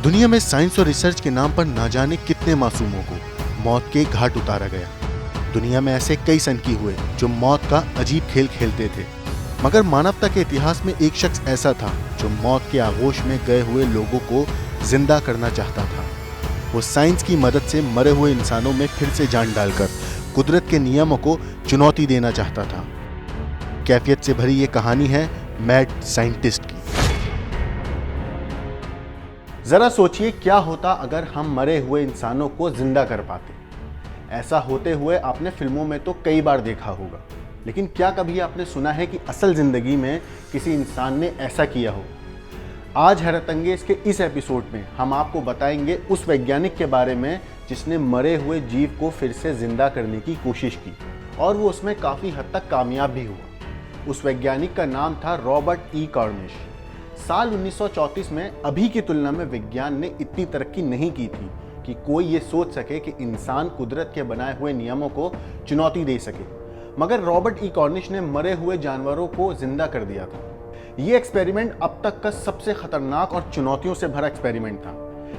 दुनिया में साइंस और रिसर्च के नाम पर ना जाने कितने मासूमों को मौत के घाट उतारा गया। दुनिया में ऐसे कई सनकी हुए जो मौत का अजीब खेल खेलते थे, मगर मानवता के इतिहास में एक शख्स ऐसा था जो मौत के आगोश में गए हुए लोगों को जिंदा करना चाहता था। वो साइंस की मदद से मरे हुए इंसानों में फिर से जान डालकर कुदरत के नियमों को चुनौती देना चाहता था। कैफियत से भरी ये कहानी है मैड साइंटिस्ट की। जरा सोचिए क्या होता अगर हम मरे हुए इंसानों को जिंदा कर पाते। ऐसा होते हुए आपने फिल्मों में तो कई बार देखा होगा, लेकिन क्या कभी आपने सुना है कि असल जिंदगी में किसी इंसान ने ऐसा किया हो? आज हैरतअंगेज के इस एपिसोड में हम आपको बताएंगे उस वैज्ञानिक के बारे में जिसने मरे हुए जीव को फिर से जिंदा करने की कोशिश की और वो उसमें काफ़ी हद तक कामयाब भी हुआ। उस वैज्ञानिक का नाम था रॉबर्ट ई कॉर्निश। साल 1934 में अभी की तुलना में विज्ञान ने इतनी तरक्की नहीं की थी कि कोई ये सोच सके कि इंसान कुदरत के बनाए हुए नियमों को चुनौती दे सके, मगर रॉबर्ट ई कॉर्निश ने मरे हुए जानवरों को जिंदा कर दिया था। ये एक्सपेरिमेंट अब तक का सबसे खतरनाक और चुनौतियों से भरा एक्सपेरिमेंट था,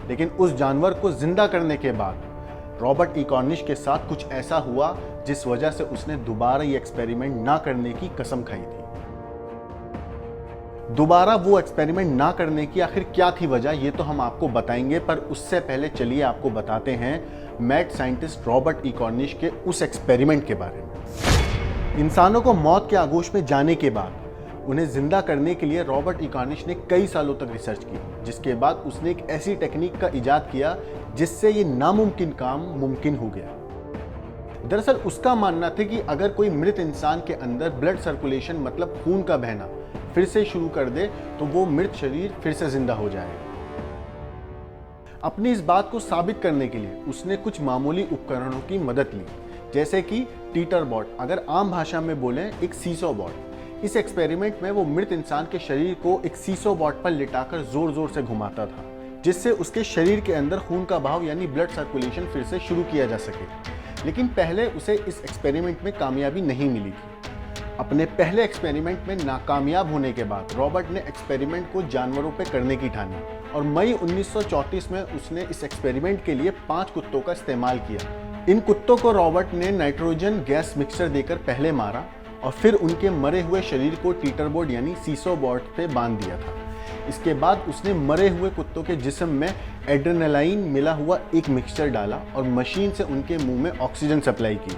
लेकिन उस जानवर को जिंदा करने के बाद रॉबर्ट ई कॉर्निश के साथ कुछ ऐसा हुआ जिस वजह से उसने दोबारा ये एक्सपेरिमेंट ना करने की कसम खाई थी। दोबारा वो एक्सपेरिमेंट ना करने की आखिर क्या थी वजह, ये तो हम आपको बताएंगे, पर उससे पहले चलिए आपको बताते हैं mad scientist Robert E Cornish के उस एक्सपेरिमेंट के बारे में। इंसानों को मौत के आगोश में जाने के बाद उन्हें जिंदा करने के लिए रॉबर्ट ई कॉर्निश ने कई सालों तक रिसर्च की, जिसके बाद उसने एक ऐसी टेक्निक का इजाद किया जिससे ये नामुमकिन काम मुमकिन हो गया। दरअसल उसका मानना था कि अगर कोई मृत इंसान के अंदर ब्लड सर्कुलेशन मतलब खून का बहना फिर से शुरू कर दे तो वो मृत शरीर फिर से जिंदा हो जाएगा। अपनी इस बात को साबित करने के लिए उसने कुछ मामूली उपकरणों की मदद ली, जैसे कि टीटर बॉट, अगर आम भाषा में बोलें एक सीसो बॉट। इस एक्सपेरिमेंट में वो मृत इंसान के शरीर को एक सीसो बॉट पर लिटाकर जोर जोर से घुमाता था, जिससे उसके शरीर के अंदर खून का बहाव यानी ब्लड सर्कुलेशन फिर से शुरू किया जा सके। लेकिन पहले उसे इस एक्सपेरिमेंट में कामयाबी नहीं मिली थी। अपने पहले एक्सपेरिमेंट में नाकामयाब होने के बाद रॉबर्ट ने एक्सपेरिमेंट को जानवरों पर करने की ठानी और मई 1934 में उसने इस एक्सपेरिमेंट के लिए 5 कुत्तों का इस्तेमाल किया। इन कुत्तों को रॉबर्ट ने नाइट्रोजन गैस मिक्सचर देकर पहले मारा और फिर उनके मरे हुए शरीर को टीटर बोर्ड यानी सीसो बोर्ड पे बांध दिया था। इसके बाद उसने मरे हुए कुत्तों के जिस्म में एड्रेनालाइन मिला हुआ एक मिक्सचर डाला और मशीन से उनके मुंह में ऑक्सीजन सप्लाई की।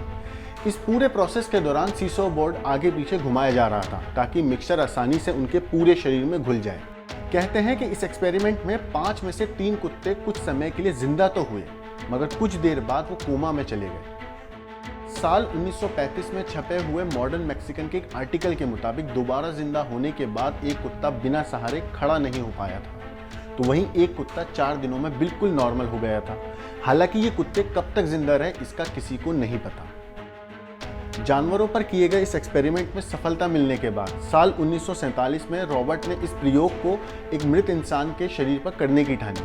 इस पूरे प्रोसेस के दौरान सीसो बोर्ड आगे पीछे घुमाया जा रहा था ताकि मिक्सचर आसानी से उनके पूरे शरीर में घुल जाए। कहते हैं कि इस एक्सपेरिमेंट में 5 में से 3 कुत्ते कुछ समय के लिए जिंदा तो हुए, मगर कुछ देर बाद वो कोमा में चले गए। साल 1935 में छपे हुए मॉडर्न मैक्सिकन के एक आर्टिकल के मुताबिक दोबारा जिंदा होने के बाद एक कुत्ता बिना सहारे खड़ा नहीं हो पाया था, तो वहीं एक कुत्ता 4 दिनों में बिल्कुल नॉर्मल हो गया था। हालांकि ये कुत्ते कब तक जिंदा रहे इसका किसी को नहीं पता। जानवरों पर किए गए इस एक्सपेरिमेंट में सफलता मिलने के बाद साल 1947 में रॉबर्ट ने इस प्रयोग को एक मृत इंसान के शरीर पर करने की ठानी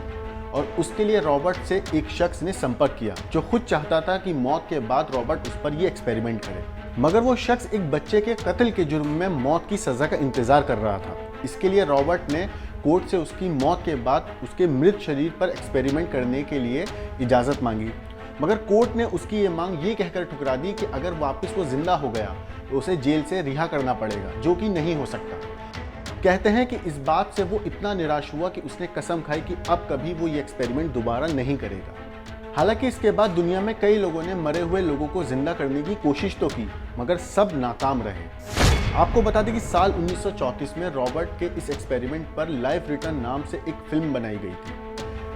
और उसके लिए रॉबर्ट से एक शख्स ने संपर्क किया जो खुद चाहता था कि मौत के बाद रॉबर्ट उस पर यह एक्सपेरिमेंट करे, मगर वो शख्स एक बच्चे के कत्ल के जुर्म में मौत की सजा का इंतजार कर रहा था। इसके लिए रॉबर्ट ने कोर्ट से उसकी मौत के बाद उसके मृत शरीर पर एक्सपेरिमेंट करने के लिए इजाज़त मांगी, मगर कोर्ट ने उसकी ये मांग ये कहकर ठुकरा दी कि अगर वापस वो जिंदा हो गया तो उसे जेल से रिहा करना पड़ेगा, जो कि नहीं हो सकता। कहते हैं कि इस बात से वो इतना निराश हुआ कि उसने कसम खाई कि अब कभी वो ये एक्सपेरिमेंट दोबारा नहीं करेगा। हालांकि इसके बाद दुनिया में कई लोगों ने मरे हुए लोगों को जिंदा करने की कोशिश तो की, मगर सब नाकाम रहे। आपको बता दें कि साल 1934 में रॉबर्ट के इस एक्सपेरिमेंट पर लाइफ रिटर्न नाम से एक फिल्म बनाई गई थी।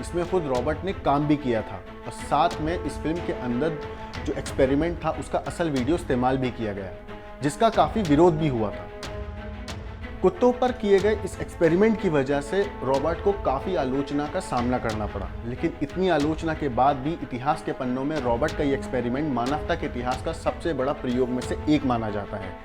इसमें खुद रॉबर्ट ने काम भी किया था और साथ में इस फिल्म के अंदर जो एक्सपेरिमेंट था उसका असल वीडियो इस्तेमाल भी किया गया, जिसका काफ़ी विरोध भी हुआ था। कुत्तों पर किए गए इस एक्सपेरिमेंट की वजह से रॉबर्ट को काफ़ी आलोचना का सामना करना पड़ा, लेकिन इतनी आलोचना के बाद भी इतिहास के पन्नों में रॉबर्ट का ये एक्सपेरिमेंट मानवता के इतिहास का सबसे बड़ा प्रयोग में से एक माना जाता है।